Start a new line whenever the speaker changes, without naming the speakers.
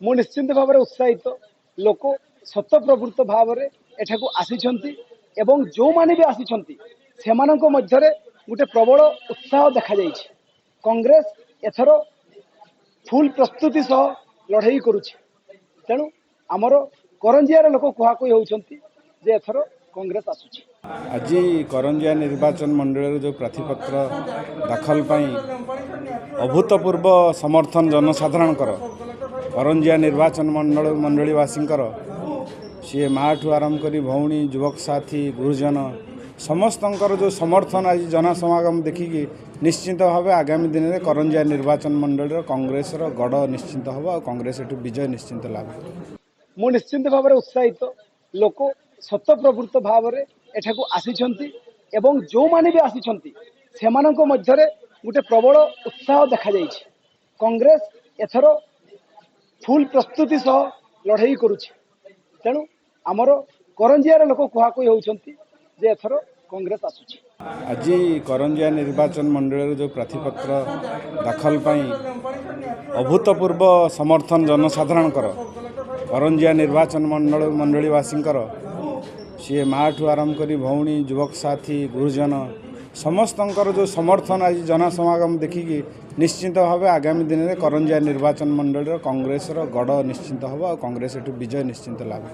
मु निश्चिंत भाव में उत्साहित लोक सतप्रवृत्त भाव में एठाकू आसिछंती एवं जो माने भी आसिछंती सेमानक मध्यरे गोटे प्रबल उत्साह देखा जाइछि। कांग्रेस एथर फुल प्रस्तुति सह लड़ाई करुछि। तेणु आमर करंजियार लोक कुहाकुई होउछंती जे एथर कांग्रेस आसुछि।
आज करंजिया निर्वाचन मंडल जो प्रार्थीपत्र दाखल अभूतपूर्व समर्थन जनसाधारण करंजिया निर्वाचन मंडलीवासी सी माँ ठू आरंभ कर भौणी युवक साथी गुरुजन समस्त जो समर्थन आज जनसमागम देखिकी निश्चिंत भाव आगामी दिन में करंजिया निर्वाचन मंडल कांग्रेस गढ़ निश्चिंत हम और कांग्रेस एठू विजय निश्चिंत लाभ।
मु निश्चिंत भाव में उत्साहित लोक सतप्रवृत्त भाव में एठाकू आसिछंती एवं जो माने भी आसिछंती सेमानक मध्यरे गोटे प्रबल उत्साह देखा जाइछि। कांग्रेस एथर फुल प्रस्तुति सह लड़ाई करुछि। तेणु आमर करंजियार लोक कुहाकुई होउछंती जे एथर कांग्रेस आसुछि।
आज करंजिया निर्वाचन मंडल जो प्रार्थीपत्र दाखल अभूतपूर्व समर्थन जनसाधारण करंजिया निर्वाचन मंडलीवासी सी माँ ठू आरंभ कर भौणी युवक साथी गुरुजन समस्त जो समर्थन आज जनसमागम देखिकी निश्चिंत भाव आगामी दिन में करंजिया निर्वाचन मंडल कांग्रेस गढ़ निश्चिंत हम और कांग्रेस एठू विजय निश्चिंत लाभ।